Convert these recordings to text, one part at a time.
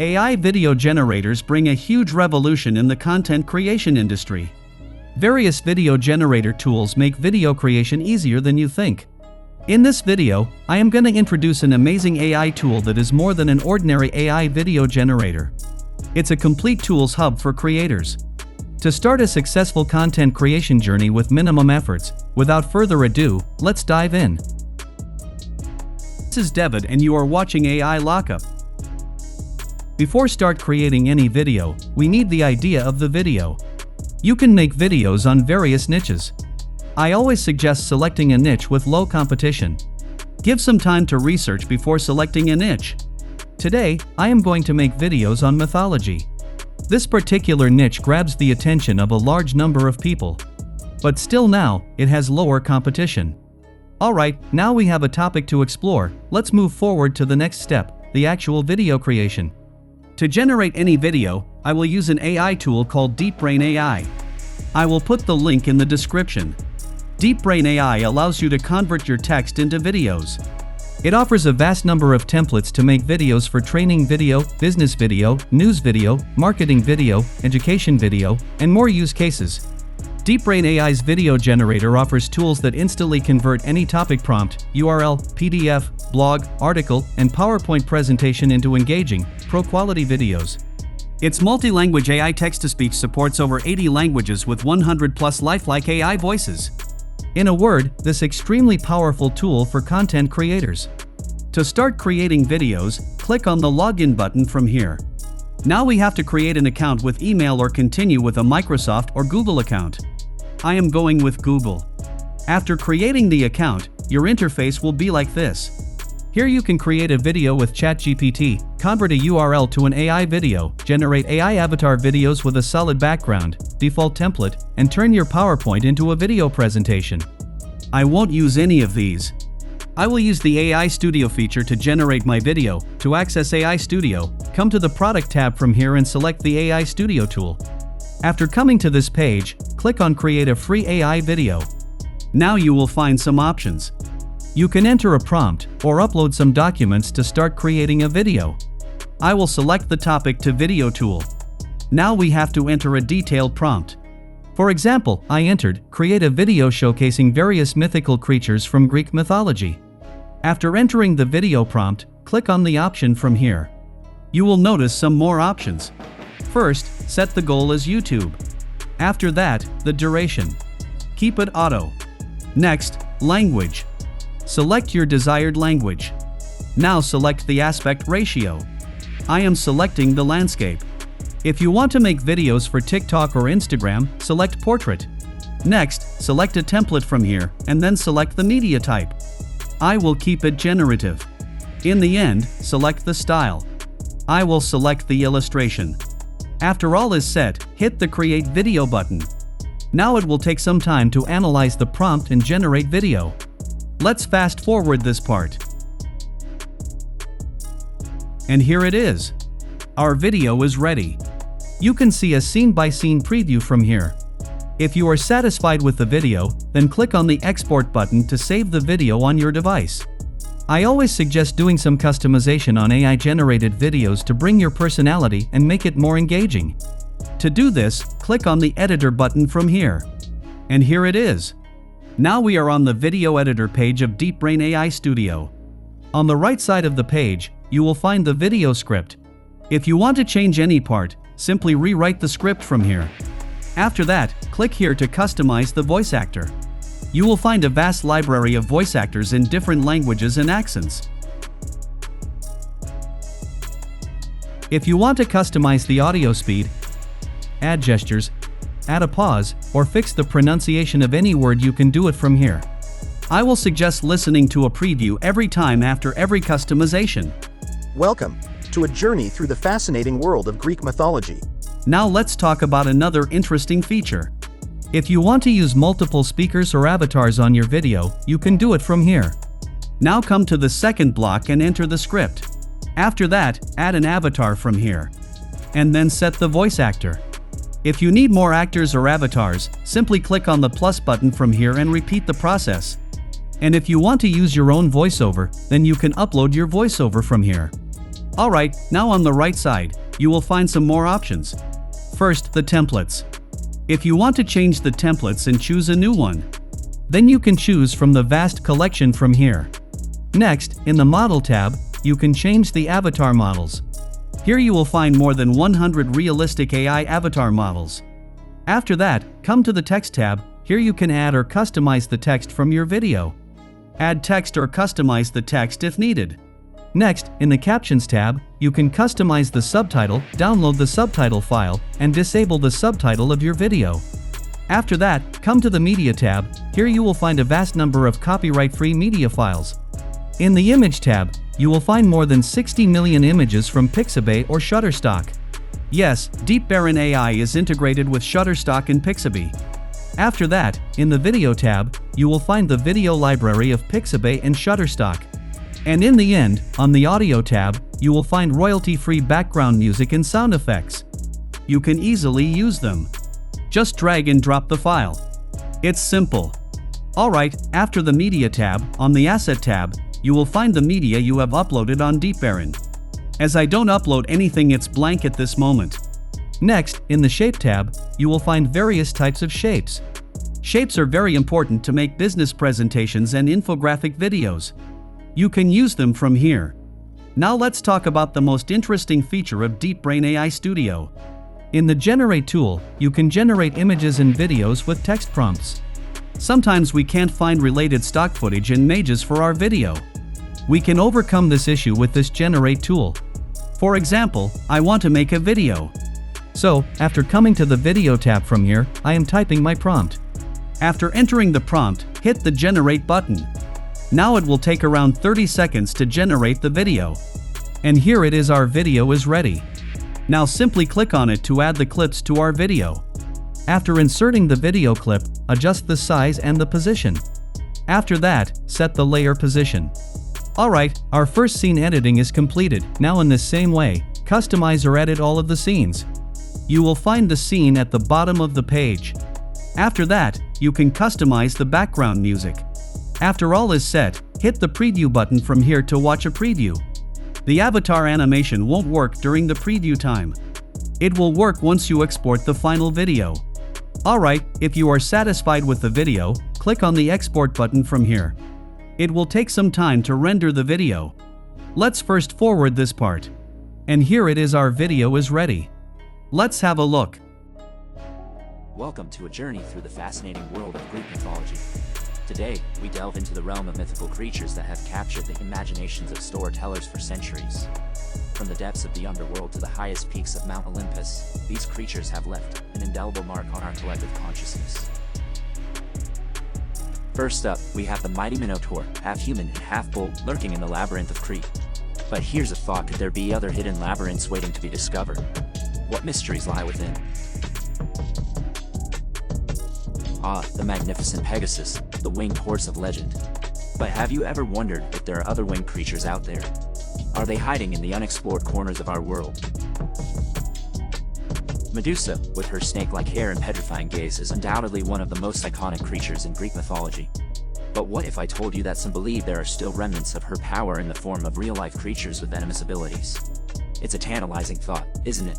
AI video generators bring a huge revolution in the content creation industry. Various video generator tools make video creation easier than you think. In this video, I am going to introduce an amazing AI tool that is more than an ordinary AI video generator. It's a complete tools hub for creators. To start a successful content creation journey with minimum efforts, without further ado, let's dive in. This is David and you are watching AI Lockup. Before start creating any video, we need the idea of the video. You can make videos on various niches. I always suggest selecting a niche with low competition. Give some time to research before selecting a niche. Today, I am going to make videos on mythology. This particular niche grabs the attention of a large number of people. But still now, it has lower competition. Alright, now we have a topic to explore, let's move forward to the next step, the actual video creation. To generate any video, I will use an AI tool called DeepBrain AI. I will put the link in the description. DeepBrain AI allows you to convert your text into videos. It offers a vast number of templates to make videos for training video, business video, news video, marketing video, education video, and more use cases. DeepBrain AI's video generator offers tools that instantly convert any topic prompt, URL, PDF, blog, article, and PowerPoint presentation into engaging, pro-quality videos. Its multi-language AI text-to-speech supports over 80 languages with 100+ lifelike AI voices. In a word, this extremely powerful tool for content creators. To start creating videos, click on the login button from here. Now we have to create an account with email or continue with a Microsoft or Google account. I am going with Google. After creating the account, your interface will be like this. Here you can create a video with ChatGPT, convert a URL to an AI video, generate AI avatar videos with a solid background, default template, and turn your PowerPoint into a video presentation. I won't use any of these. I will use the AI Studio feature to generate my video. To access AI Studio, come to the Product tab from here and select the AI Studio tool. After coming to this page, click on Create a free AI video. Now you will find some options. You can enter a prompt or upload some documents to start creating a video. I will select the topic to video tool. Now we have to enter a detailed prompt. For example, I entered, create a video showcasing various mythical creatures from Greek mythology. After entering the video prompt, click on the option from here. You will notice some more options. First, set the goal as YouTube. After that, the duration. Keep it auto. Next, language. Select your desired language. Now select the aspect ratio. I am selecting the landscape. If you want to make videos for TikTok or Instagram, select portrait. Next, select a template from here, and then select the media type. I will keep it generative. In the end, select the style. I will select the illustration. After all is set, hit the Create Video button. Now it will take some time to analyze the prompt and generate video. Let's fast forward this part. And here it is. Our video is ready. You can see a scene-by-scene preview from here. If you are satisfied with the video, then click on the Export button to save the video on your device. I always suggest doing some customization on AI-generated videos to bring your personality and make it more engaging. To do this, click on the Editor button from here. And here it is. Now we are on the Video Editor page of DeepBrain AI Studio. On the right side of the page, you will find the video script. If you want to change any part, simply rewrite the script from here. After that, click here to customize the voice actor. You will find a vast library of voice actors in different languages and accents. If you want to customize the audio speed, add gestures, add a pause, or fix the pronunciation of any word, you can do it from here. I will suggest listening to a preview every time after every customization. Welcome to a journey through the fascinating world of Greek mythology. Now let's talk about another interesting feature. If you want to use multiple speakers or avatars on your video, you can do it from here. Now come to the second block and enter the script. After that, add an avatar from here. And then set the voice actor. If you need more actors or avatars, simply click on the plus button from here and repeat the process. And if you want to use your own voiceover, then you can upload your voiceover from here. Alright, now on the right side, you will find some more options. First, the templates. If you want to change the templates and choose a new one, then you can choose from the vast collection from here. Next, in the Model tab, you can change the avatar models. Here you will find more than 100 realistic AI avatar models. After that, come to the Text tab. Here you can add or customize the text from your video. Add text or customize the text if needed. Next, in the Captions tab, you can customize the subtitle, download the subtitle file, and disable the subtitle of your video. After that, come to the Media tab. Here you will find a vast number of copyright-free media files. In the Image tab, you will find more than 60 million images from Pixabay or Shutterstock. Yes, DeepBaron AI is integrated with Shutterstock and Pixabay. After that, in the Video tab, you will find the video library of Pixabay and Shutterstock. And in the end, on the Audio tab, you will find royalty-free background music and sound effects. You can easily use them. Just drag and drop the file. It's simple. Alright, after the Media tab, on the Asset tab, you will find the media you have uploaded on DeepBaron. As I don't upload anything, it's blank at this moment. Next, in the Shape tab, you will find various types of shapes. Shapes are very important to make business presentations and infographic videos. You can use them from here. Now let's talk about the most interesting feature of DeepBrain AI Studio. In the Generate tool, you can generate images and videos with text prompts. Sometimes we can't find related stock footage and images for our video. We can overcome this issue with this Generate tool. For example, I want to make a video. So, after coming to the Video tab from here, I am typing my prompt. After entering the prompt, hit the Generate button. Now it will take around 30 seconds to generate the video. And here it is, our video is ready. Now simply click on it to add the clips to our video. After inserting the video clip, adjust the size and the position. After that, set the layer position. Alright, our first scene editing is completed. Now in the same way, customize or edit all of the scenes. You will find the scene at the bottom of the page. After that, you can customize the background music. After all is set, hit the preview button from here to watch a preview. The avatar animation won't work during the preview time. It will work once you export the final video. Alright, if you are satisfied with the video, click on the Export button from here. It will take some time to render the video. Let's first forward this part. And here it is, our video is ready. Let's have a look. Welcome to a journey through the fascinating world of Greek mythology. Today, we delve into the realm of mythical creatures that have captured the imaginations of storytellers for centuries. From the depths of the underworld to the highest peaks of Mount Olympus, these creatures have left an indelible mark on our collective consciousness. First up, we have the mighty Minotaur, half human and half bull, lurking in the labyrinth of Crete. But here's a thought: could there be other hidden labyrinths waiting to be discovered? What mysteries lie within? Ah, the magnificent Pegasus, the winged horse of legend. But have you ever wondered if there are other winged creatures out there? Are they hiding in the unexplored corners of our world? Medusa, with her snake-like hair and petrifying gaze, is undoubtedly one of the most iconic creatures in Greek mythology. But what if I told you that some believe there are still remnants of her power in the form of real-life creatures with venomous abilities? It's a tantalizing thought, isn't it?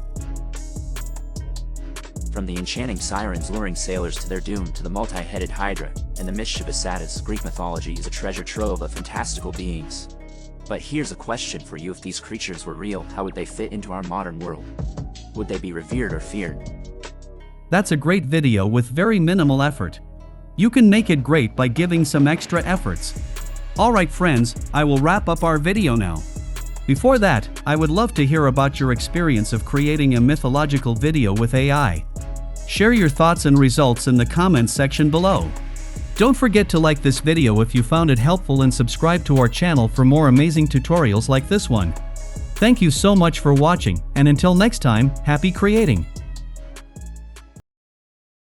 From the enchanting sirens luring sailors to their doom to the multi-headed Hydra and the mischievous Satyrs, Greek mythology is a treasure trove of fantastical beings. But here's a question for you: if these creatures were real, how would they fit into our modern world? Would they be revered or feared? That's a great video with very minimal effort. You can make it great by giving some extra efforts. Alright friends, I will wrap up our video now. Before that, I would love to hear about your experience of creating a mythological video with AI. Share your thoughts and results in the comments section below. Don't forget to like this video if you found it helpful and subscribe to our channel for more amazing tutorials like this one. Thank you so much for watching, and until next time, happy creating!